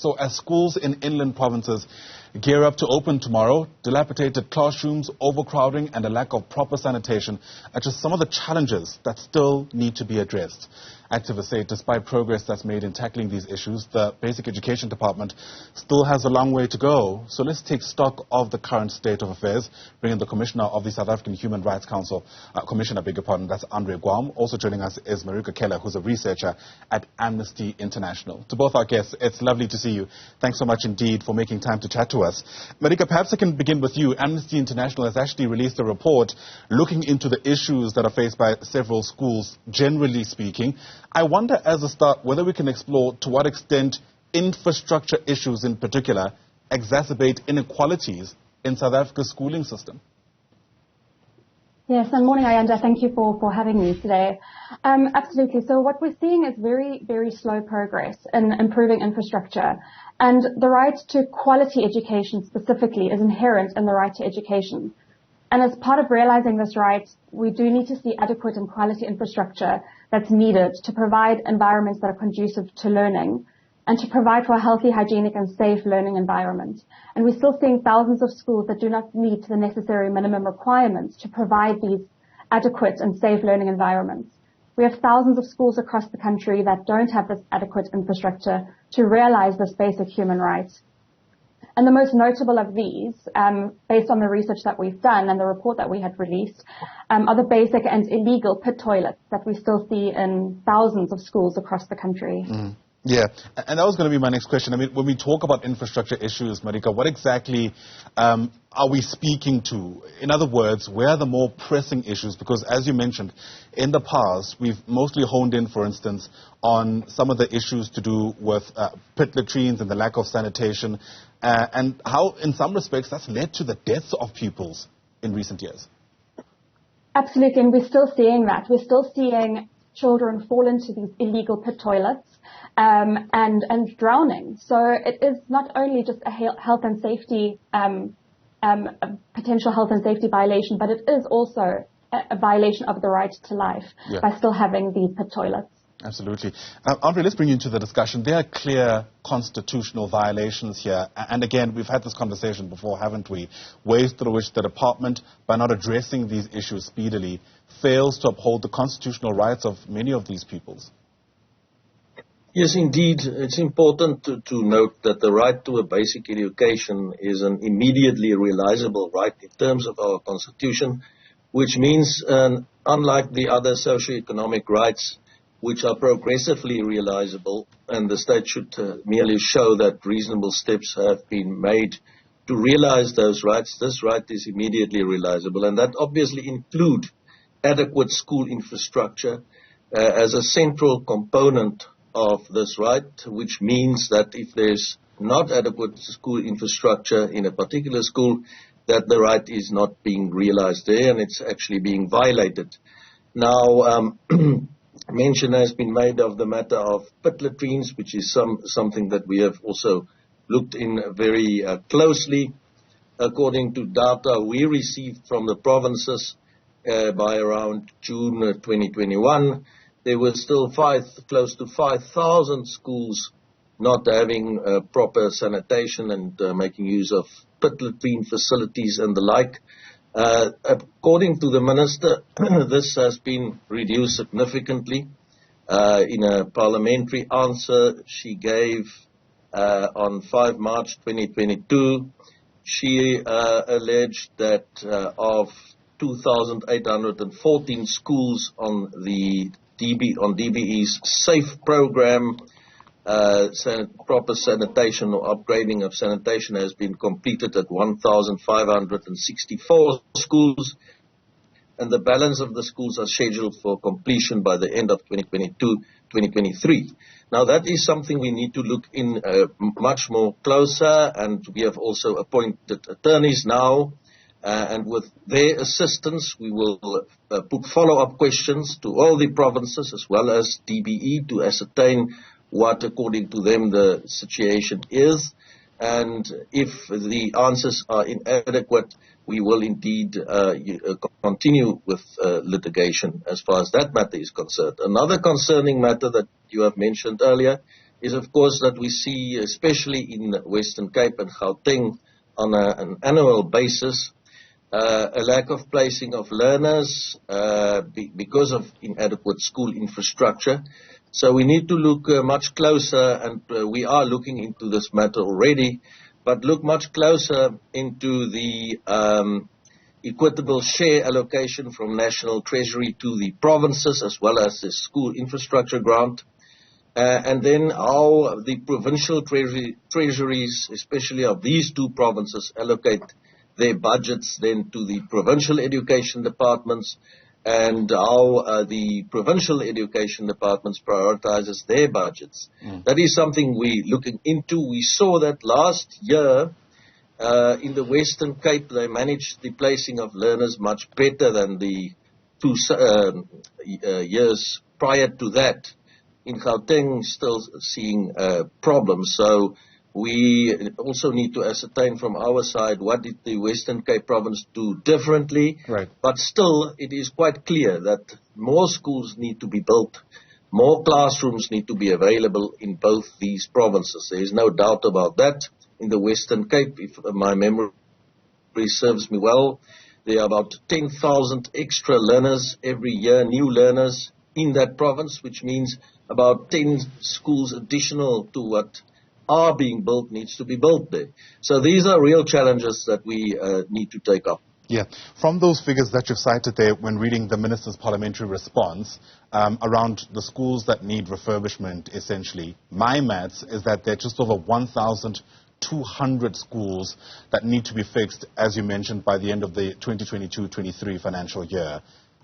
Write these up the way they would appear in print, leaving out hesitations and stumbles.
So as schools in inland provinces gear up to open tomorrow, dilapidated classrooms, overcrowding and a lack of proper sanitation are just some of the challenges that still need to be addressed. Activists say despite progress that's made in tackling these issues, the Basic Education Department still has a long way to go. So let's take stock of the current state of affairs, bring in the Commissioner of the South African Human Rights Council, that's Andre Gaum. Also joining us is Marike Keller, who's a researcher at Amnesty International. To both our guests, it's lovely to see you. Thanks so much indeed for making time to chat to us. Marike, perhaps I can begin with you. Amnesty International has actually released a report looking into the issues that are faced by several schools, generally speaking. I wonder, as a start, whether we can explore to what extent infrastructure issues in particular exacerbate inequalities in South Africa's schooling system. Yes, and morning, Ayanda. Thank you for having me today. Absolutely. So what we're seeing is very, very slow progress in improving infrastructure. And the right to quality education specifically is inherent in the right to education. And as part of realizing this right, we do need to see adequate and quality infrastructure that's needed to provide environments that are conducive to learning and to provide for a healthy, hygienic and safe learning environment. And we're still seeing thousands of schools that do not meet the necessary minimum requirements to provide these adequate and safe learning environments. We have thousands of schools across the country that don't have this adequate infrastructure to realize this basic human right. And the most notable of these, based on the research that we've done and the report that we had released, are the basic and illegal pit toilets that we still see in thousands of schools across the country. Yeah, and that was going to be my next question. I mean, when we talk about infrastructure issues, Marike, what exactly are we speaking to? In other words, where are the more pressing issues? Because as you mentioned, in the past, we've mostly honed in, for instance, on some of the issues to do with pit latrines and the lack of sanitation, and how, in some respects, that's led to the deaths of pupils in recent years. Absolutely, and we're still seeing that. We're still seeing children fall into these illegal pit toilets and drowning. So it is not only just a health and safety, a potential health and safety violation, but it is also a violation of the right to life by still having these pit toilets. Absolutely. Andre, let's bring you into the discussion. There are clear constitutional violations here. And again, we've had this conversation before, haven't we? Ways through which the department, by not addressing these issues speedily, fails to uphold the constitutional rights of many of these pupils. Yes, indeed. It's important to note that the right to a basic education is an immediately realizable right in terms of our constitution, which means, unlike the other socioeconomic rights, which are progressively realizable, and the state should merely show that reasonable steps have been made to realize those rights. This right is immediately realizable, and that obviously include adequate school infrastructure as a central component of this right, which means that if there's not adequate school infrastructure in a particular school, that the right is not being realized there and it's actually being violated. Now, mention has been made of the matter of pit latrines, which is something that we have also looked in very closely. According to data we received from the provinces by around June 2021, there were still close to 5,000 schools not having proper sanitation and making use of pit latrine facilities and the like. According to the minister, this has been reduced significantly. In a parliamentary answer she gave on 5 March 2022, she alleged that of 2,814 schools on the DBE's SAFE program, proper sanitation or upgrading of sanitation has been completed at 1,564 schools, and the balance of the schools are scheduled for completion by the end of 2022-2023. Now that is something we need to look in much more closer, and we have also appointed attorneys now, and with their assistance we will put follow-up questions to all the provinces as well as DBE to ascertain what, according to them, the situation is. And if the answers are inadequate, we will indeed continue with litigation as far as that matter is concerned. Another concerning matter that you have mentioned earlier is, of course, that we see, especially in the Western Cape and Gauteng, on an annual basis, a lack of placing of learners because of inadequate school infrastructure. So we need to look much closer, and we are looking into this matter already, but look much closer into the equitable share allocation from National Treasury to the provinces, as well as the school infrastructure grant. And then how the provincial treasuries, especially of these two provinces, allocate their budgets then to the provincial education departments, and how the provincial education departments prioritizes their budgets. That is something we're looking into. We saw that last year in the Western Cape, they managed the placing of learners much better than the 2 years prior to that. In Gauteng, still seeing problems. So we also need to ascertain from our side what did the Western Cape province do differently. Right. But still, it is quite clear that more schools need to be built, more classrooms need to be available in both these provinces. There is no doubt about that. In the Western Cape, if my memory serves me well, there are about 10,000 extra learners every year, new learners in that province, which means about 10 schools additional to what are being built needs to be built there. So these are real challenges that we need to take up. Yeah. From those figures that you've cited there when reading the Minister's parliamentary response around the schools that need refurbishment, essentially, my maths is that there are just over 1,200 schools that need to be fixed, as you mentioned, by the end of the 2022-23 financial year.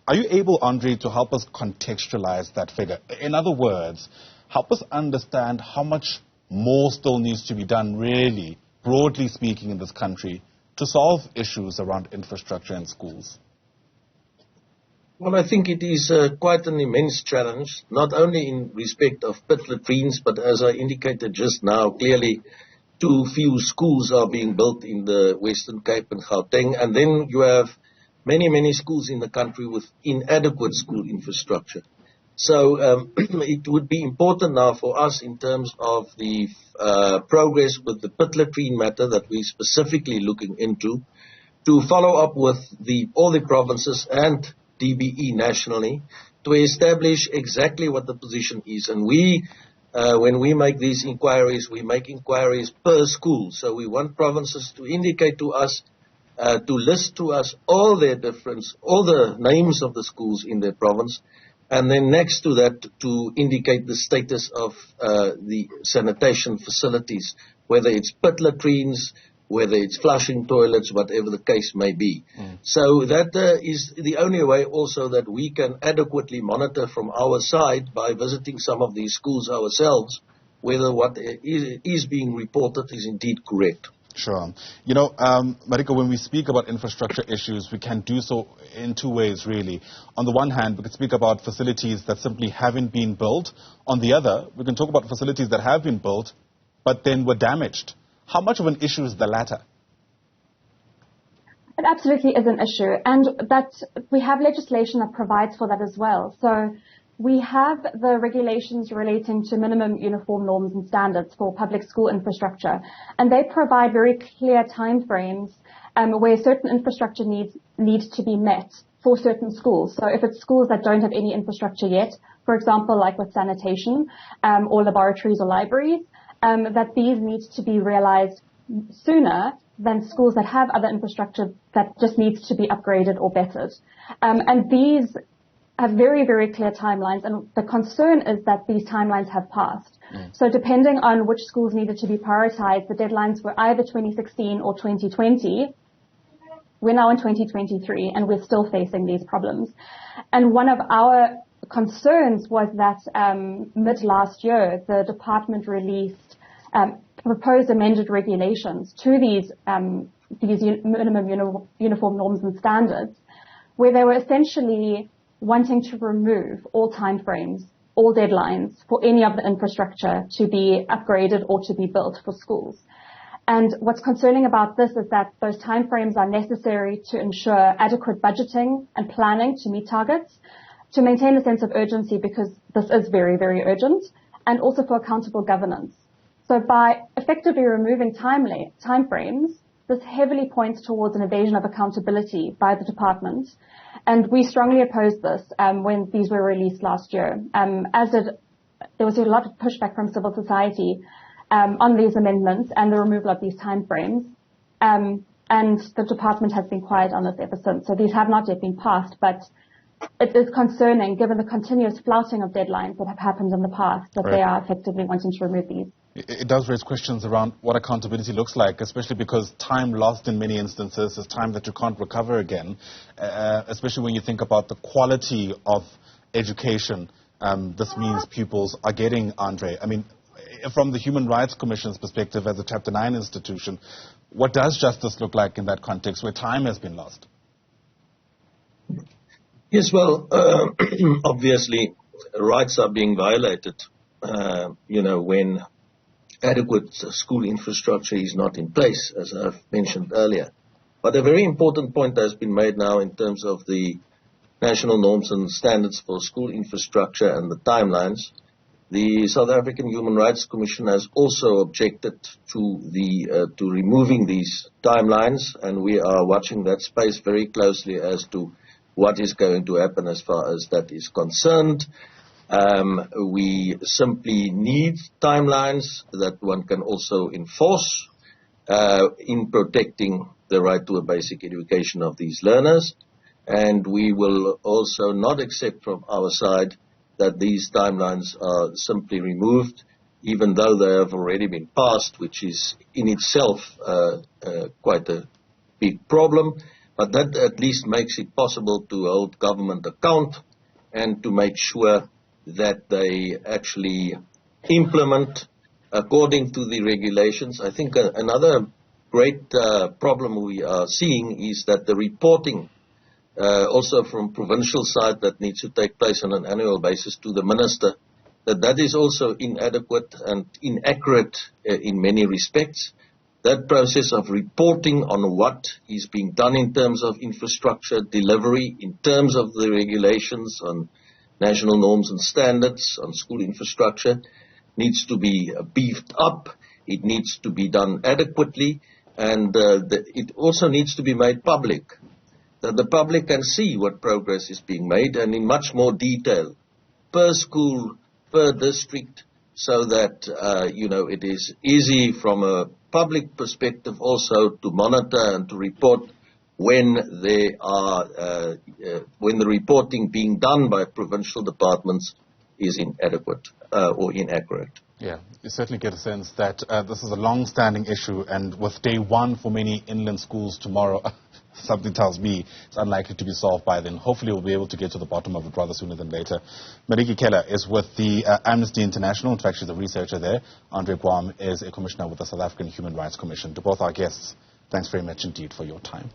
Are you able, Andre, to help us contextualize that figure? In other words, help us understand how much more still needs to be done, really, broadly speaking, in this country to solve issues around infrastructure and schools. Well, I think it is quite an immense challenge, not only in respect of pit latrines, but as I indicated just now, clearly too few schools are being built in the Western Cape and Gauteng, and then you have many schools in the country with inadequate school infrastructure. So it would be important now for us in terms of the progress with the pit latrine matter that we're specifically looking into, to follow up with all the provinces and DBE nationally to establish exactly what the position is. And we, when we make these inquiries, we make inquiries per school. So we want provinces to indicate to us, to list to us all their all the names of the schools in their province, and then next to that to indicate the status of the sanitation facilities, whether it's pit latrines, whether it's flushing toilets, whatever the case may be. So that is the only way also that we can adequately monitor from our side by visiting some of these schools ourselves, whether what is being reported is indeed correct. Sure. You know, Marike, when we speak about infrastructure issues, we can do so in two ways, really. On the one hand, we can speak about facilities that simply haven't been built. On the other, we can talk about facilities that have been built, but then were damaged. How much of an issue is the latter? It absolutely is an issue, and that we have legislation that provides for that as well. So we have the regulations relating to minimum uniform norms and standards for public school infrastructure, and they provide very clear timeframes where certain infrastructure needs to be met for certain schools. So if it's schools that don't have any infrastructure yet, for example, like with sanitation or laboratories or libraries, that these need to be realized sooner than schools that have other infrastructure that just needs to be upgraded or bettered. And these have very, very clear timelines, and the concern is that these timelines have passed. So depending on which schools needed to be prioritized, the deadlines were either 2016 or 2020. We're now in 2023, and we're still facing these problems. And one of our concerns was that mid last year, the department released proposed amended regulations to these minimum uniform norms and standards, where they were essentially wanting to remove all timeframes, all deadlines for any of the infrastructure to be upgraded or to be built for schools. And what's concerning about this is that those timeframes are necessary to ensure adequate budgeting and planning to meet targets, to maintain a sense of urgency, because this is very, very urgent, and also for accountable governance. So by effectively removing timeframes, this heavily points towards an evasion of accountability by the department, and we strongly opposed this when these were released last year. There was a lot of pushback from civil society on these amendments and the removal of these timeframes, and the department has been quiet on this ever since. So these have not yet been passed, but it is concerning given the continuous flouting of deadlines that have happened in the past that they are effectively wanting to remove these. It does raise questions around what accountability looks like, especially because time lost in many instances is time that you can't recover again, especially when you think about the quality of education this means pupils are getting, Andre. I mean, from the Human Rights Commission's perspective as a Chapter 9 institution, what does justice look like in that context where time has been lost? Yes, well, obviously, rights are being violated, when adequate school infrastructure is not in place, as I've mentioned earlier. But a very important point has been made now in terms of the national norms and standards for school infrastructure and the timelines. The South African Human Rights Commission has also objected to removing these timelines, and we are watching that space very closely as to what is going to happen as far as that is concerned. We simply need timelines that one can also enforce in protecting the right to a basic education of these learners. And we will also not accept from our side that these timelines are simply removed, even though they have already been passed, which is in itself quite a big problem. But that at least makes it possible to hold government account and to make sure that they actually implement according to the regulations. I think another great problem we are seeing is that the reporting also from provincial side that needs to take place on an annual basis to the minister, that is also inadequate and inaccurate in many respects. That process of reporting on what is being done in terms of infrastructure delivery, in terms of the regulations on national norms and standards on school infrastructure, needs to be beefed up. It needs to be done adequately, and it also needs to be made public, that the public can see what progress is being made and in much more detail, per school, per district, so that it is easy from a public perspective also to monitor and to report when there are when the reporting being done by provincial departments is inadequate or inaccurate. Yeah, you certainly get a sense that this is a long-standing issue, and with day one for many inland schools tomorrow, something tells me it's unlikely to be solved by then. Hopefully we'll be able to get to the bottom of it rather sooner than later. Marike Keller is with the Amnesty International. In fact, she's a researcher there. Andre Gaum is a commissioner with the South African Human Rights Commission. To both our guests, thanks very much indeed for your time.